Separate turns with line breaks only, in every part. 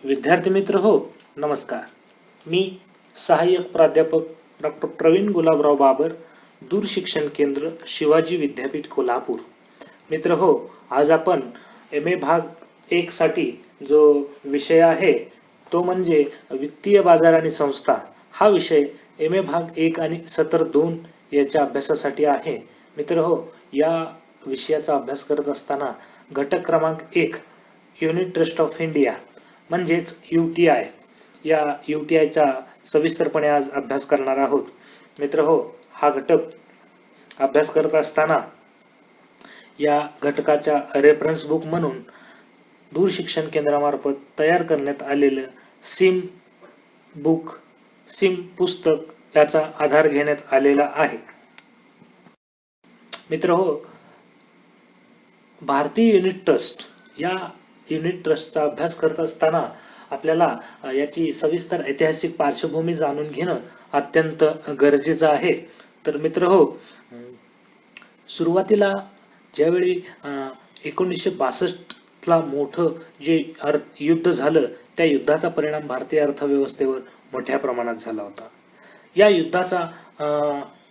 विद्यार्थी मित्र हो, नमस्कार. मी सहाय्यक प्राध्यापक डॉक्टर प्रवीण गुलाबराव बाबर, दूरशिक्षण केंद्र शिवाजी विद्यापीठ कोल्हापूर. मित्र हो, आज आपण MA भाग 1 साठी जो विषय आहे तो म्हणजे वित्तीय बाजार आणि संस्था हा विषय MA भाग 1 आणि सत्र 2 याच्या अभ्यासासाठी आहे. मित्र हो, या विषयाचा अभ्यास करत असताना घटक क्रमांक 1 युनिट ट्रस्ट ऑफ इंडिया म्हणजेच UTI या UTIचा सविस्तरपणे आज अभ्यास करणार आहोत. मित्र हो, हा घटक अभ्यास करत असताना या घटकाच्या रेफरन्स बुक म्हणून दूरशिक्षण केंद्रामार्फत तयार करण्यात आलेलं सिम पुस्तक याचा आधार घेण्यात आलेला आहे. मित्र हो, भारतीय युनिट ट्रस्ट या युनिट ट्रस्टचा अभ्यास करत असताना आपल्याला याची सविस्तर ऐतिहासिक पार्श्वभूमी जाणून घेणं अत्यंत गरजेचं आहे. तर मित्र हो, सुरुवातीला ज्यावेळी 1962ला मोठं जे युद्ध झालं त्या युद्धाचा परिणाम भारतीय अर्थव्यवस्थेवर मोठ्या प्रमाणात झाला होता. या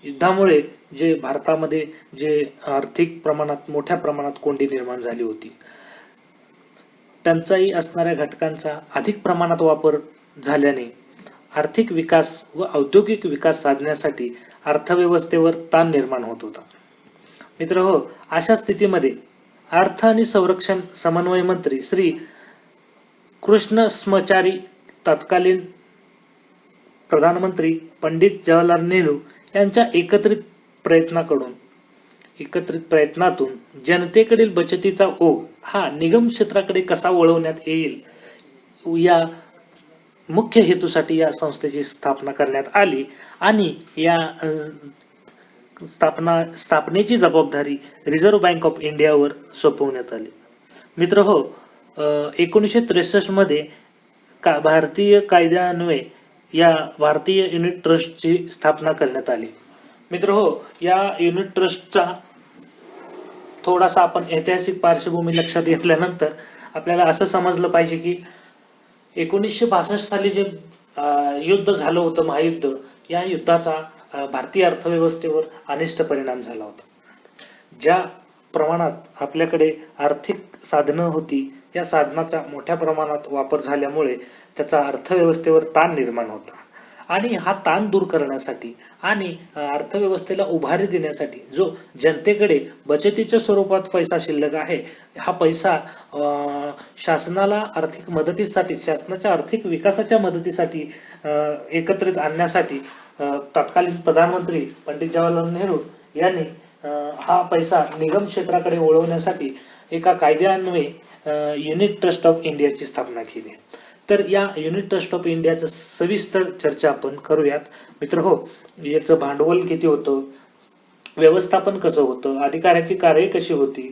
युद्धामुळे जे भारतामध्ये जे आर्थिक प्रमाणात मोठ्या प्रमाणात कोंडी निर्माण झाली होती, टंचाई असणाऱ्या घटकांचा अधिक प्रमाणात वापर झाल्याने आर्थिक विकास व औद्योगिक विकास साधण्यासाठी अर्थव्यवस्थेवर ताण निर्माण होत होता. मित्र हो, अशा स्थितीमध्ये अर्थ आणि संरक्षण समन्वय मंत्री श्री कृष्णस्मचारी तत्कालीन प्रधानमंत्री पंडित जवाहरलाल नेहरू यांच्या एकत्रित प्रयत्नातून जनतेकडील बचतीचा ओघ हा निगम क्षेत्राकडे कसा वळवण्यात येईल या मुख्य हेतूसाठी या संस्थेची स्थापना करण्यात आली आणि या स्थापनेची जबाबदारी रिझर्व्ह बँक ऑफ इंडियावर सोपवण्यात आली. मित्र हो, 1963 मध्ये भारतीय कायद्यान्वये या भारतीय युनिट ट्रस्टची स्थापना करण्यात आली. मित्र हो, या युनिट ट्रस्टचा थोडासा आपण ऐतिहासिक पार्श्वभूमी लक्षात घेतल्यानंतर आपल्याला असं समजलं पाहिजे की 1962 साली जे युद्ध झालं होतं, महायुद्ध, या युद्धाचा भारतीय अर्थव्यवस्थेवर अनिष्ट परिणाम झाला होता. ज्या प्रमाणात आपल्याकडे आर्थिक साधनं होती, या साधनाचा मोठ्या प्रमाणात वापर झाल्यामुळे त्याचा अर्थव्यवस्थेवर ताण निर्माण होता आणि हा ताण दूर करण्यासाठी आणि अर्थव्यवस्थेला उभारी देण्यासाठी जो जनतेकडे बचतीच्या स्वरूपात पैसा शिल्लक आहे, हा पैसा शासनाला आर्थिक मदतीसाठी, शासनाच्या आर्थिक विकासाच्या मदतीसाठी एकत्रित आणण्यासाठी तत्कालीन प्रधानमंत्री पंडित जवाहरलाल नेहरू यांनी हा पैसा निगम क्षेत्राकडे वळवण्यासाठी एका कायद्यान्वये युनिट ट्रस्ट ऑफ इंडियाची स्थापना केली. तर या युनिट ट्रस्ट ऑफ इंडियाचं सविस्तर चर्चा आपण करूयात. मित्र हो, याचं भांडवल किती होतं, व्यवस्थापन कसं होतं, अधिकाऱ्याची कार्य कशी होती,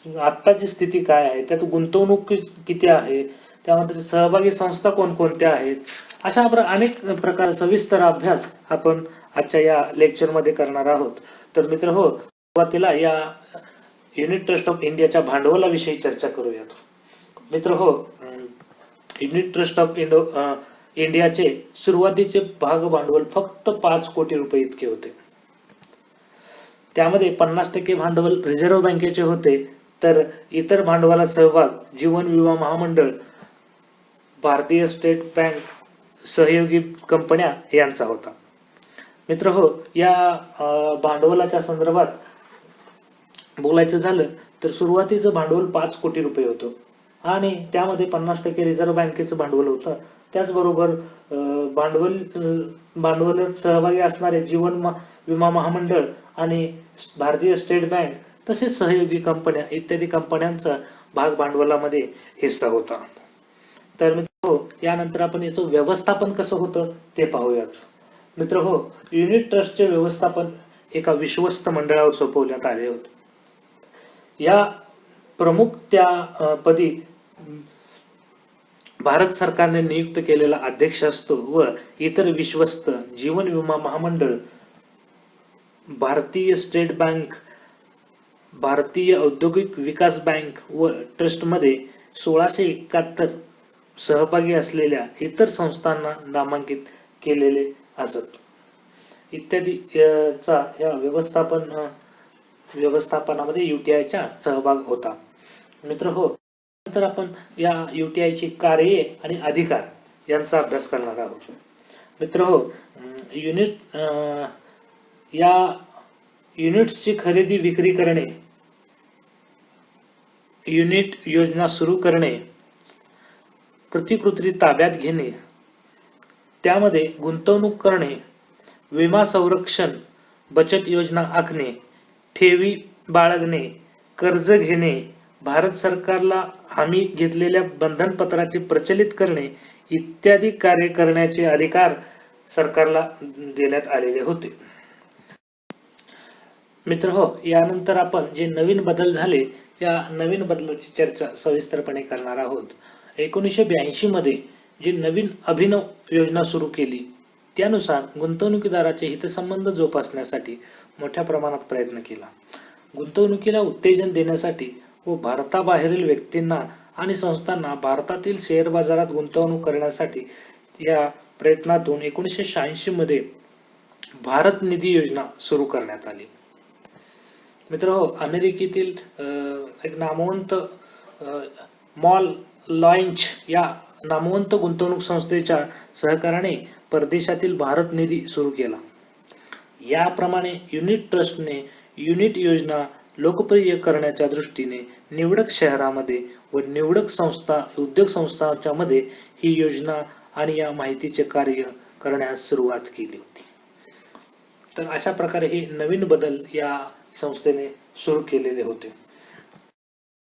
आत्ताची स्थिती काय आहे, त्यात गुंतवणूक किती आहे, त्यामध्ये सहभागी संस्था कोणकोणत्या आहेत, अशा अनेक प्रकार सविस्तर अभ्यास आपण आजच्या या लेक्चरमध्ये करणार आहोत. तर मित्र हो, सुरुवातीला या युनिट ट्रस्ट ऑफ इंडियाच्या भांडवलाविषयी चर्चा करूयात. मित्र हो, युनिट ट्रस्ट ऑफ इंडियाचे सुरुवातीचे भाग भांडवल फक्त 5 कोटी रुपये इतके होते. त्यामध्ये 50% भांडवल रिझर्व्ह बँकेचे होते, तर इतर भांडवलात सहभाग जीवन विमा महामंडळ, भारतीय स्टेट बँक, सहयोगी कंपन्या यांचा होता. मित्र हो, या भांडवलाच्या संदर्भात बोलायचं झालं तर सुरुवातीचं भांडवल 5 कोटी रुपये होतं आणि त्यामध्ये 50% रिझर्व्ह बँकेचं भांडवल होतं. त्याचबरोबर भांडवलात सहभागी असणारे जीवन विमा महामंडळ आणि भारतीय स्टेट बँक तसेच सहयोगी कंपन्या इत्यादी कंपन्यांचा भाग भांडवलामध्ये हिस्सा होता. तर मित्र हो, यानंतर आपण याचं व्यवस्थापन कसं होतं ते पाहूयात. मित्र हो, युनिट ट्रस्टचे व्यवस्थापन एका विश्वस्त मंडळावर सोपवण्यात आले होते. या प्रमुख त्या पदी भारत सरकारने नियुक्त केलेला अध्यक्ष असतो व इतर विश्वस्त जीवन विमा महामंडळ, भारतीय स्टेट बँक, भारतीय औद्योगिक विकास बँक व ट्रस्टमध्ये 1671 सहभागी असलेल्या इतर संस्थांना नामांकित केलेले असत इत्यादी चा या व्यवस्थापनामध्ये UTIच्या सहभाग होता. मित्र हो, नंतर आपण या UTIची कार्ये आणि अधिकार यांचा अभ्यास करणार आहोत. मित्र हो, या युनिट्सची खरेदी विक्री करणे, युनिट योजना सुरू करणे, प्रतिकृती ताब्यात घेणे, त्यामध्ये गुंतवणूक करणे, विमा संरक्षण, बचत योजना आखणे, ठेवी बाळगणे, कर्ज घेणे, भारत सरकारला हमी घेतलेल्या बंधनपत्राचे प्रचलित करणे इत्यादी कार्य करण्याचे अधिकार सरकारला देण्यात आलेले होते. मित्र हो, यानंतर आपण जे नवीन बदल झाले त्या नवीन बदलाची चर्चा सविस्तरपणे करणार आहोत. 1982 मध्ये जी नवीन अभिनव योजना सुरू केली त्यानुसार गुंतवणुकीदाराचे हितसंबंध जोपासण्यासाठी मोठ्या प्रमाणात प्रयत्न केला. गुंतवणुकीला उत्तेजन देण्यासाठी व भारताबाहेरील व्यक्तींना आणि संस्थांना भारतातील शेअर बाजारात गुंतवणूक करण्यासाठी या प्रयत्नातून 1986 मध्ये भारत निधी योजना सुरू करण्यात आली. मित्र हो, अमेरिकेतील एक नामवंत मॉल लॉन्च या नामवंत गुंतवणूक संस्थेच्या सहकार्याने परदेशातील भारत निधी सुरू केला. याप्रमाणे युनिट ट्रस्टने युनिट योजना लोकप्रिय करण्याच्या दृष्टीने निवडक शहरामध्ये व निवडक उद्योग संस्थांच्या मध्ये ही योजना आणि या माहितीचे कार्य करण्यास सुरुवात केली होती. तर अशा प्रकारे हे नवीन बदल या संस्थेने सुरू केलेले होते.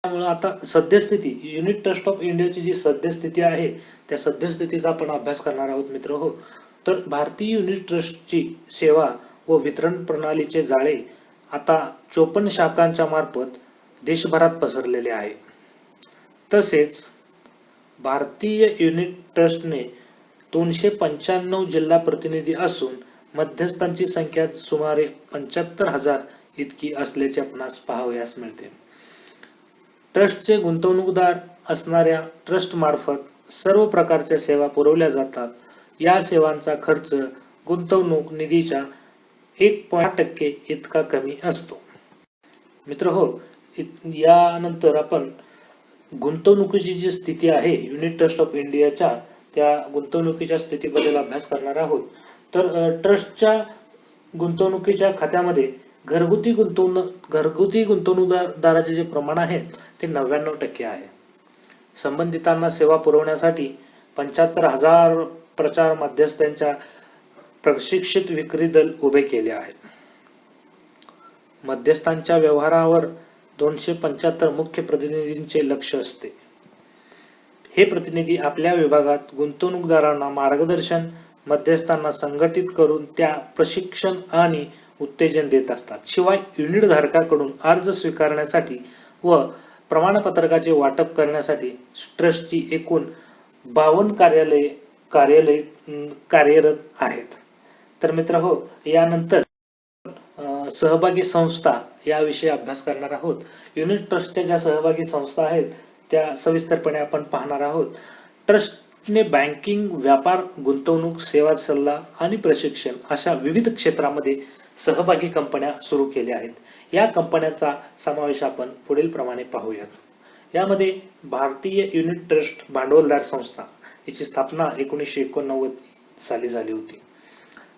त्यामुळे आता सद्यस्थिती युनिट ट्रस्ट ऑफ इंडियाची जी सद्यस्थिती आहे त्या सद्यस्थितीचा आपण अभ्यास करणार आहोत. मित्र हो, तर भारतीय युनिट ट्रस्टची सेवा व वितरण प्रणालीचे जाळे आता 54 शाखांच्या मार्फत देशभरात पसरलेले आहे. तसेच भारतीय युनिट ट्रस्टने 295 जिल्हा प्रतिनिधी असून मध्यस्थांची संख्या सुमारे 75,000 इतकी असल्याचे आपणास पाहावयास मिळते. ट्रस्टचे गुंतवणूकदार असणाऱ्या ट्रस्ट मार्फत सर्व प्रकारच्या सेवा पुरवल्या जातात. या सेवांचा खर्च गुंतवणूक निधीच्या 1.8% इतका कमी असतो. मित्र हो, यानंतर आपण गुंतवणुकीची जी स्थिती आहे युनिट ट्रस्ट ऑफ इंडियाच्या त्या गुंतवणुकीच्या स्थितीबद्दल अभ्यास करणार आहोत. तर ट्रस्टच्या गुंतवणुकीच्या खात्यामध्ये घरगुती गुंतवणूकदाराचे जे प्रमाण आहे ते 99% आहे. संबंधितांना सेवा पुरवण्यासाठी 75,000 प्रचार मध्यस्थांच्या प्रशिक्षित विक्री दल उभे केले आहेत. मध्यस्थांच्या व्यवहारावर 275 मुख्य प्रतिनिधींचे लक्ष असते. हे प्रतिनिधी आपल्या विभागात गुंतवणूकदारांना मार्गदर्शन, मध्यस्थांना संघटित करून त्या प्रशिक्षण आणि उत्तेजन देत असतात. शिवाय युनिट धारकाकडून अर्ज स्वीकारण्यासाठी व प्रमाणपत्रकाचे वाटप करण्यासाठी ट्रस्टची एकूण 52 कार्यालय कार्यरत आहेत. तर मित्र हो, यानंतर सहभागी संस्था याविषयी अभ्यास करणार आहोत. युनिट ट्रस्टच्या ज्या सहभागी संस्था आहेत त्या सविस्तरपणे आपण पाहणार आहोत. ट्रस्टने बँकिंग, व्यापार, गुंतवणूक, सेवा, सल्ला आणि प्रशिक्षण अशा विविध क्षेत्रामध्ये सहभागी कंपन्या सुरू केल्या आहेत. या कंपन्यांचा समावेश आपण पुढील प्रमाणे पाहूयात. यामध्ये भारतीय युनिट ट्रस्ट भांडवलदार संस्था याची स्थापना 1989 साली झाली होती.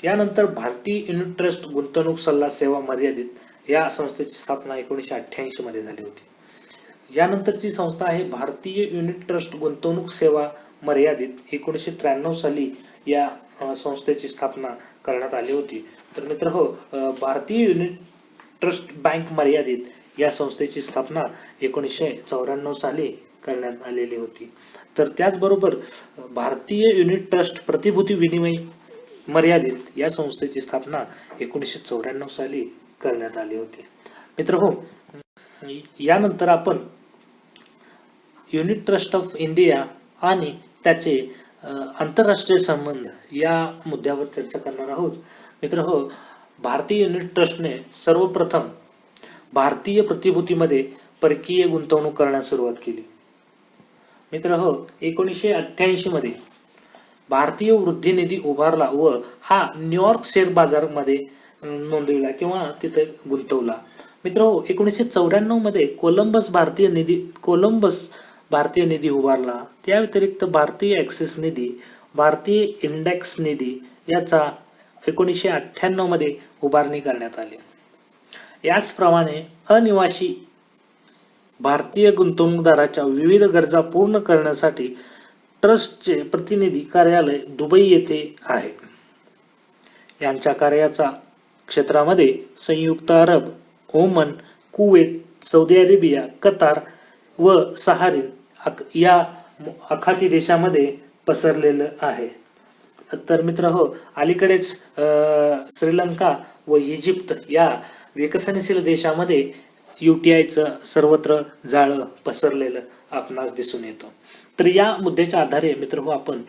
यानंतर भारतीय युनिट ट्रस्ट गुंतवणूक सल्ला सेवा मर्यादित या संस्थेची स्थापना 1988 मध्ये झाली होती. यानंतरची संस्था आहे भारतीय युनिट ट्रस्ट गुंतवणूक सेवा मर्यादित. 1993 साली या संस्थेची स्थापना करण्यात आली होती. तर मित्र हो, भारतीय युनिट ट्रस्ट बँक मर्यादित या संस्थेची स्थापना 1994 साली करण्यात आलेली होती. तर त्याचबरोबर भारतीय युनिट ट्रस्ट प्रतिभूती विनिमय मर्यादित या संस्थेची स्थापना 1994 साली करण्यात आली होती. मित्र हो, यानंतर आपण युनिट ट्रस्ट ऑफ इंडिया आणि त्याचे आंतरराष्ट्रीय संबंध या मुद्द्यावर चर्चा करणार आहोत. मित्र हो, भारतीय युनिट ट्रस्टने सर्वप्रथम भारतीय प्रतिभूतीमध्ये परकीय गुंतवणूक करण्यास सुरुवात केली. मित्र हो, 1988 मध्ये भारतीय वृद्धी निधी उभारला व हा न्यूयॉर्क शेअर बाजारमध्ये नोंदविला किंवा तिथे गुंतवला. मित्र हो, 1994 मध्ये कोलंबस भारतीय निधी उभारला. त्या व्यतिरिक्त भारतीय ॲक्सिस निधी, भारतीय इंडेक्स निधी याचा 1998 मध्ये उभारणी करण्यात आली. याचप्रमाणे अनिवासी भारतीय गुंतवणूकदाराच्या विविध गरजा पूर्ण करण्यासाठी ट्रस्टचे प्रतिनिधी कार्यालय दुबई येथे आहे. यांच्या कार्याच्या क्षेत्रामध्ये संयुक्त अरब, ओमन, कुवेत, सौदी अरेबिया, कतार व सहारीन या आखाती देशामध्ये पसरलेलं आहे. तर मित्र हो, अलीकडेच श्रीलंका व इजिप्त या विकसनशील देशामध्ये UTIचं सर्वत्र जाळं पसरलेलं आपणास दिसून येतं. तर या मुद्द्याच्या आधारे मित्र हो, आपण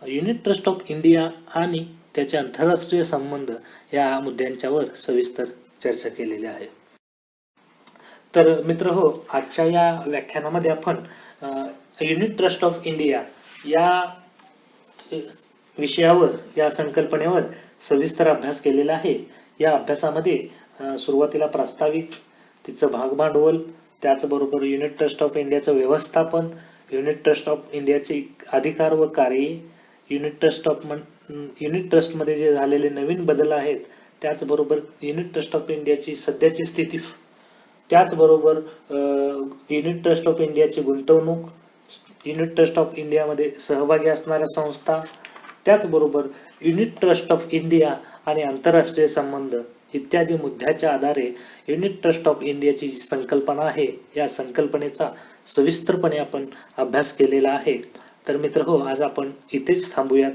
युनिट ट्रस्ट ऑफ इंडिया आणि त्याचे आंतरराष्ट्रीय संबंध या मुद्द्यांच्यावर सविस्तर चर्चा केलेली आहे. तर मित्र हो, आजच्या या व्याख्यानामध्ये आपण युनिट ट्रस्ट ऑफ इंडिया या विषयावर, या संकल्पनेवर सविस्तर अभ्यास केलेला आहे. या अभ्यासामध्ये सुरुवातीला प्रास्ताविक, तिचं भागभांडवल, त्याचबरोबर युनिट ट्रस्ट ऑफ इंडियाचं व्यवस्थापन, युनिट ट्रस्ट ऑफ इंडियाचे अधिकार व कार्ये, युनिट ट्रस्टमध्ये जे झालेले नवीन बदल आहेत, त्याचबरोबर युनिट ट्रस्ट ऑफ इंडियाची सध्याची स्थिती, त्याचबरोबर युनिट ट्रस्ट ऑफ इंडियाची गुंतवणूक, युनिट ट्रस्ट ऑफ इंडियामध्ये सहभागी असणाऱ्या संस्था, त्याचबरोबर युनिट ट्रस्ट ऑफ इंडिया आणि आंतरराष्ट्रीय संबंध इत्यादी मुद्द्याच्या आधारे युनिट ट्रस्ट ऑफ इंडियाची जी संकल्पना आहे, या संकल्पनेचा सविस्तरपणे आपण अभ्यास केलेला आहे. तर मित्र हो, आज आपण इथेच थांबूयात.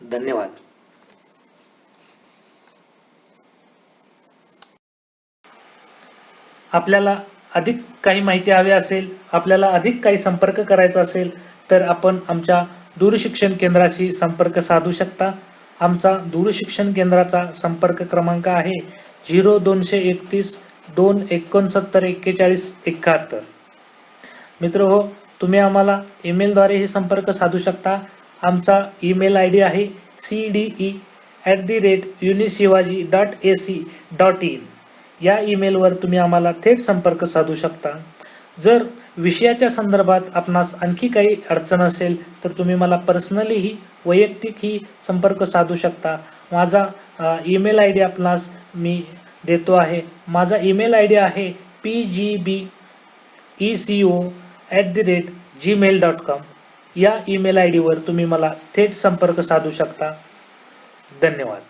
धन्यवाद. आपल्याला अधिक काही माहिती हवी असेल, आपल्याला अधिक काही संपर्क करायचा असेल तर आपण आमच्या दूरशिक्षण केंद्राशी संपर्क साधू शकता. आमचा दूरशिक्षण केंद्राचा संपर्क क्रमांक आहे 0231 269 41 71. मित्र हो, तुम्ही आम्हाला ईमेलद्वारेही संपर्क साधू शकता. आमचा ईमेल ID आहे cde@unishivaji.ac.in. या ईमेलवर तुम्ही आम्हाला थेट संपर्क साधू शकता. जर विषयाच्या संदर्भात आपणास आणखी काही अडचण असेल तर तुम्ही मला पर्सनलीही, वैयक्तिकही संपर्क साधू शकता. माझा ईमेल ID आपणास मी देतो आहे. माझा ईमेल ID आहे pgbeco@gmail.com. या ईमेल ID वर तुम्ही मला थेट संपर्क साधू शकता. धन्यवाद.